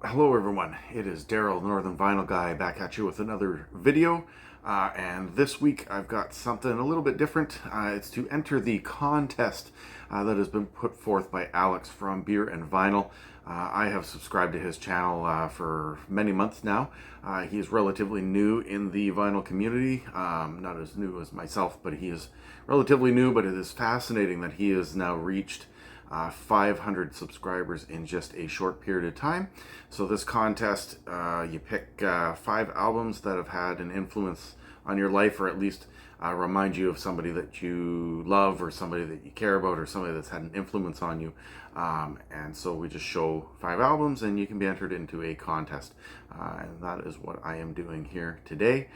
Hello everyone, it is Daryl, the Northern Vinyl Guy, back at you with another video. And this week I've got something a little bit different. It's to enter the contest that has been put forth by Alex from Beer and Vinyl. I have subscribed to his channel for many months now. He is relatively new in the vinyl community, not as new as myself, but he is relatively new, but it is fascinating that he has now reached 500 subscribers in just a short period of time. So this contest, you pick 5 albums that have had an influence on your life, or at least remind you of somebody that you love, or somebody that you care about, or somebody that's had an influence on you. And so we just show 5 albums and you can be entered into a contest. And that is what I am doing here today.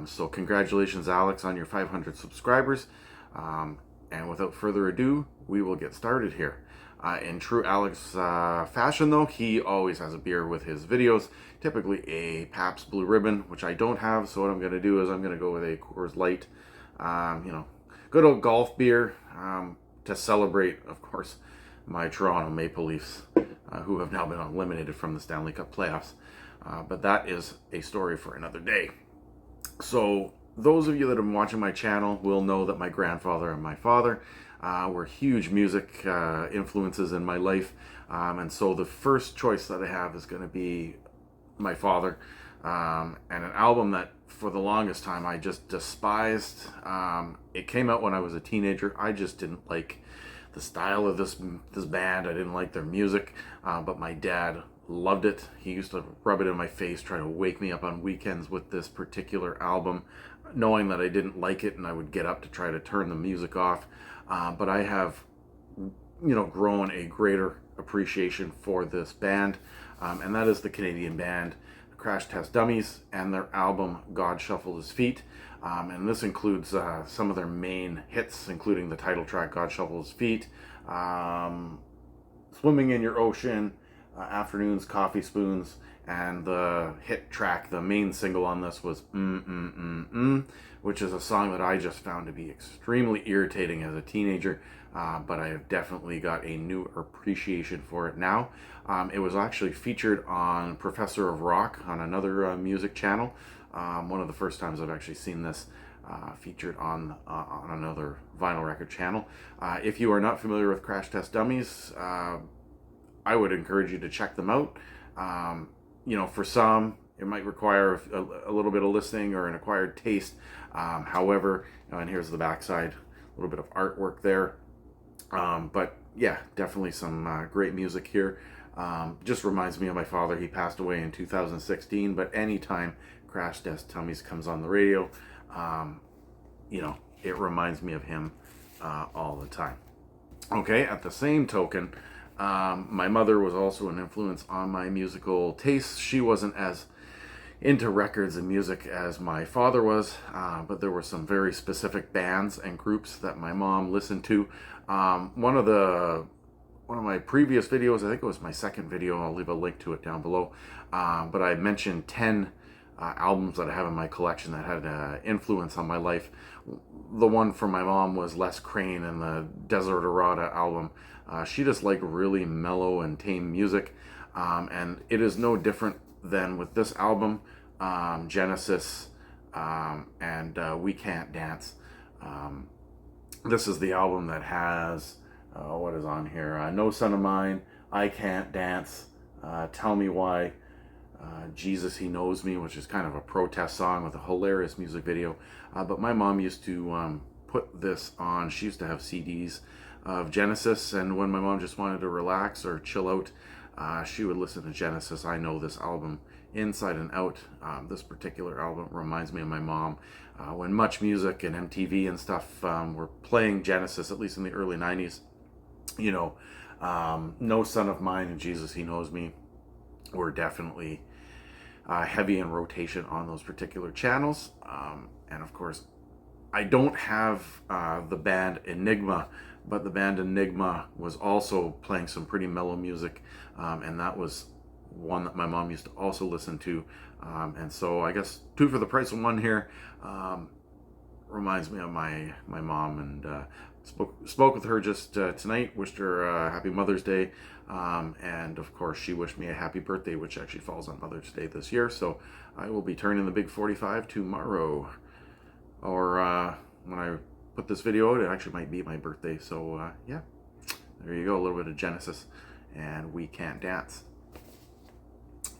So congratulations, Alex, on your 500 subscribers. And without further ado, we will get started here. In true Alex fashion, though, he always has a beer with his videos, typically a Pabst Blue Ribbon, which I don't have. So what I'm going to do is I'm going to go with a Coors Light, good old golf beer to celebrate, of course, my Toronto Maple Leafs, who have now been eliminated from the Stanley Cup playoffs. But that is a story for another day. So those of you that have been watching my channel will know that my grandfather and my father were huge music influences in my life. And so the first choice that I have is going to be my father, and an album that for the longest time I just despised. It came out when I was a teenager. I just didn't like the style of this band. I didn't like their music, but my dad loved it. He used to rub it in my face, try to wake me up on weekends with this particular album, knowing that I didn't like it, and I would get up to try to turn the music off. But I have, grown a greater appreciation for this band, and that is the Canadian band Crash Test Dummies and their album God Shuffled His Feet. And this includes some of their main hits, including the title track God Shuffled His Feet, Swimming in Your Ocean, Afternoons, Coffee Spoons, and the hit track, the main single on this was which is a song that I just found to be extremely irritating as a teenager, but I have definitely got a new appreciation for it now. It was actually featured on Professor of Rock on another music channel. One of the first times I've actually seen this featured on another vinyl record channel. If you are not familiar with Crash Test Dummies, I would encourage you to check them out. For some, it might require a little bit of listening or an acquired taste. However, and here's the backside, a little bit of artwork there. But yeah, definitely some great music here. Just reminds me of my father. He passed away in 2016, but anytime Crash Test Dummies comes on the radio, it reminds me of him all the time. Okay, at the same token, my mother was also an influence on my musical tastes. She wasn't as into records and music as my father was, but there were some very specific bands and groups that my mom listened to. One of my previous videos, I think it was my second video, I'll leave a link to it down below, but I mentioned 10 albums that I have in my collection that had influence on my life. The one from my mom was Les Crane and the Desiderata album. She just liked really mellow and tame music, and it is no different than with this album, Genesis, and We Can't Dance. This is the album that has, what is on here? No Son of Mine, I Can't Dance, Tell Me Why, Jesus, He Knows Me, which is kind of a protest song with a hilarious music video. But my mom used to put this on. She used to have CDs of Genesis, and when my mom just wanted to relax or chill out, she would listen to Genesis. I know this album inside and out. This particular album reminds me of my mom. When Much Music and MTV and stuff were playing Genesis, at least in the early 90s, No Son of Mine and Jesus, He Knows Me were definitely heavy in rotation on those particular channels. And of course, I don't have the band Enigma, but the band Enigma was also playing some pretty mellow music, and that was one that my mom used to also listen to. And so I guess 2 for the price of 1 here. Reminds me of my mom, and spoke with her just tonight, wished her happy Mother's Day, and of course she wished me a happy birthday, which actually falls on Mother's Day this year. So I will be turning the big 45 tomorrow, or when I put this video out, it actually might be my birthday. So yeah, there you go, a little bit of Genesis, and We Can't Dance.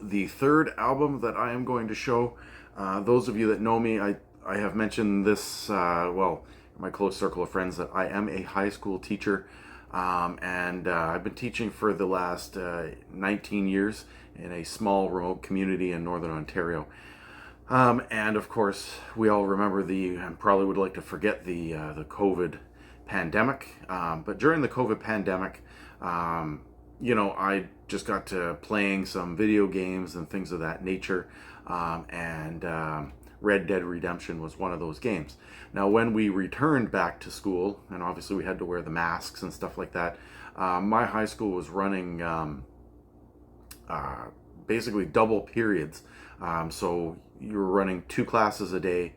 The third album that I am going to show, those of you that know me, I have mentioned this, well, my close circle of friends, that I am a high school teacher, and I've been teaching for the last 19 years in a small remote community in Northern Ontario. And of course, we all remember and probably would like to forget the COVID pandemic. But during the COVID pandemic, I just got to playing some video games and things of that nature, and Red Dead Redemption was one of those games. Now, when we returned back to school, and obviously we had to wear the masks and stuff like that, my high school was running basically double periods. So you were running 2 classes a day.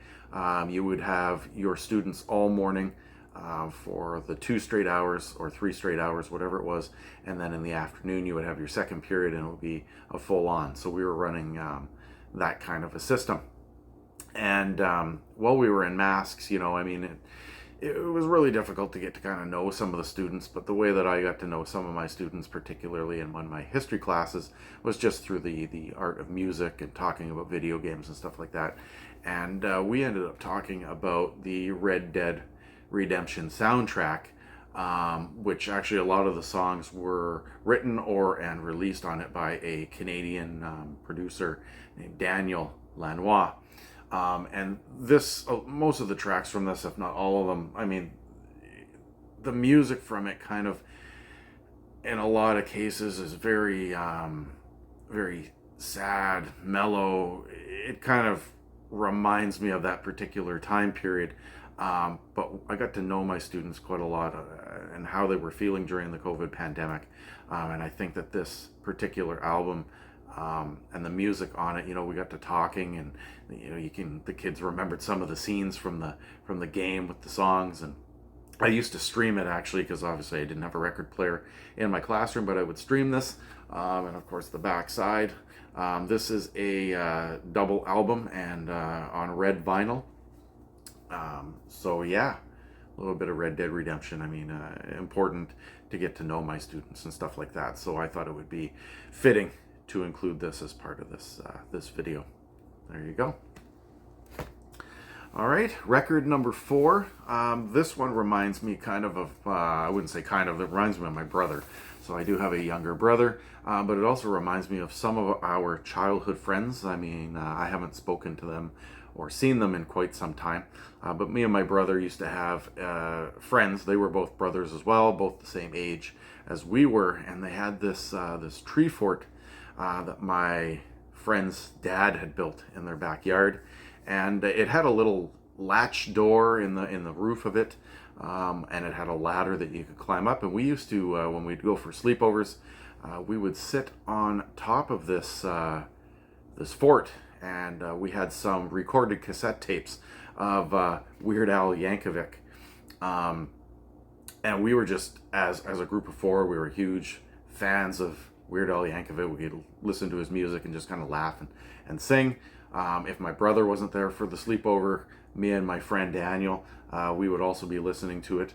You would have your students all morning for the 2 straight hours or 3 straight hours, whatever it was, and then in the afternoon you would have your second period, and it would be a full on. So we were running that kind of a system. And while we were in masks, it was really difficult to get to kind of know some of the students, but the way that I got to know some of my students, particularly in one of my history classes, was just through the art of music and talking about video games and stuff like that. And we ended up talking about the Red Dead Redemption soundtrack, which actually a lot of the songs were written and released on it by a Canadian producer named Daniel Lanois. And most of the tracks from this, if not all of them, the music from it kind of, in a lot of cases, is very, very sad, mellow. It kind of reminds me of that particular time period. But I got to know my students quite a lot, and how they were feeling during the COVID pandemic. And I think that this particular album, and the music on it, we got to talking, and the kids remembered some of the scenes from the game with the songs. And I used to stream it, actually, because obviously I didn't have a record player in my classroom, but I would stream this. And of course the backside, this is a double album, and on red vinyl. So yeah, a little bit of Red Dead Redemption. Important to get to know my students and stuff like that. So I thought it would be fitting to include this as part of this video. There you go. All right, record number 4. This one reminds me kind of I wouldn't say kind of, it reminds me of my brother. So I do have a younger brother, but it also reminds me of some of our childhood friends. I haven't spoken to them or seen them in quite some time, but me and my brother used to have friends. They were both brothers as well, both the same age as we were, and they had this tree fort that my friend's dad had built in their backyard, and it had a little latch door in the roof of it, and it had a ladder that you could climb up. And we used to, when we'd go for sleepovers, we would sit on top of this fort, and we had some recorded cassette tapes of Weird Al Yankovic, and we were just, as a group of 4, we were huge fans of Weird Al Yankovic. We could listen to his music and just kind of laugh and sing. If my brother wasn't there for the sleepover, me and my friend Daniel, we would also be listening to it.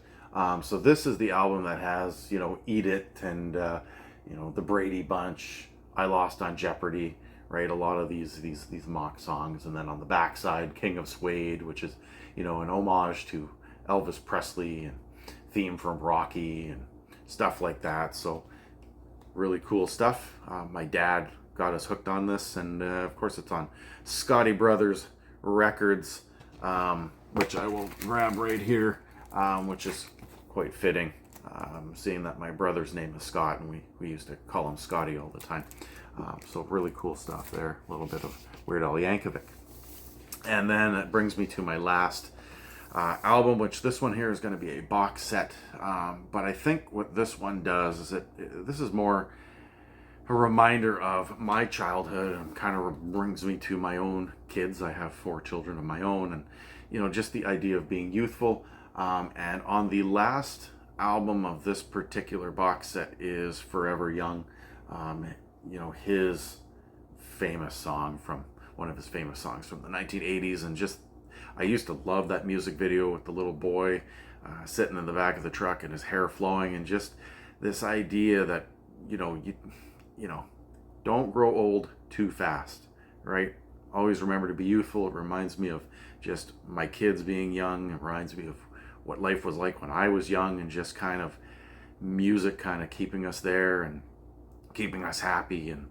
So this is the album that has, Eat It, and the Brady Bunch, I Lost on Jeopardy, right? A lot of these mock songs. And then on the backside, King of Suede, which is, an homage to Elvis Presley, and theme from Rocky and stuff like that. So really cool stuff. My dad got us hooked on this, and of course it's on Scotty Brothers Records, which I will grab right here, which is quite fitting, seeing that my brother's name is Scott, and we used to call him Scotty all the time. So really cool stuff there, a little bit of Weird Al Yankovic. And then it brings me to my last album, which this one here is going to be a box set, but I think what this one does is this is more a reminder of my childhood, and kind of brings me to my own kids. I have 4 children of my own, and just the idea of being youthful, And on the last album of this particular box set is Forever Young. His famous song from one of his famous songs from the 1980s, and just I used to love that music video with the little boy sitting in the back of the truck and his hair flowing, and just this idea that you don't grow old too fast, right? Always remember to be youthful. It reminds me of just my kids being young. It reminds me of what life was like when I was young, and just kind of music kind of keeping us there and keeping us happy. And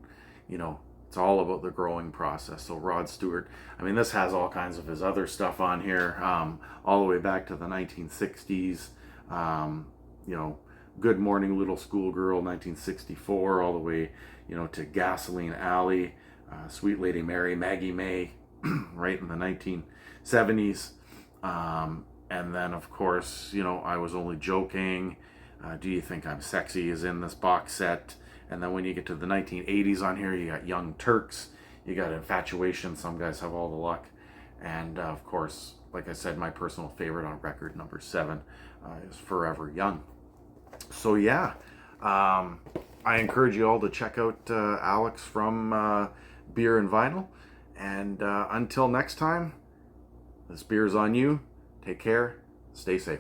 it's all about the growing process. So Rod Stewart, I mean, this has all kinds of his other stuff on here, all the way back to the 1960s. Good Morning Little Schoolgirl, 1964, all the way to Gasoline Alley, Sweet Lady Mary, Maggie May, right in the 1970s. And then, of course, I Was Only Joking. Do You Think I'm Sexy is in this box set. And then when you get to the 1980s on here, you got Young Turks, you got Infatuation, Some Guys Have All the Luck. And, of course, like I said, my personal favorite on record, number 7, is Forever Young. So, yeah, I encourage you all to check out Alex from Beer and Vinyl. And until next time, this beer's on you. Take care. Stay safe.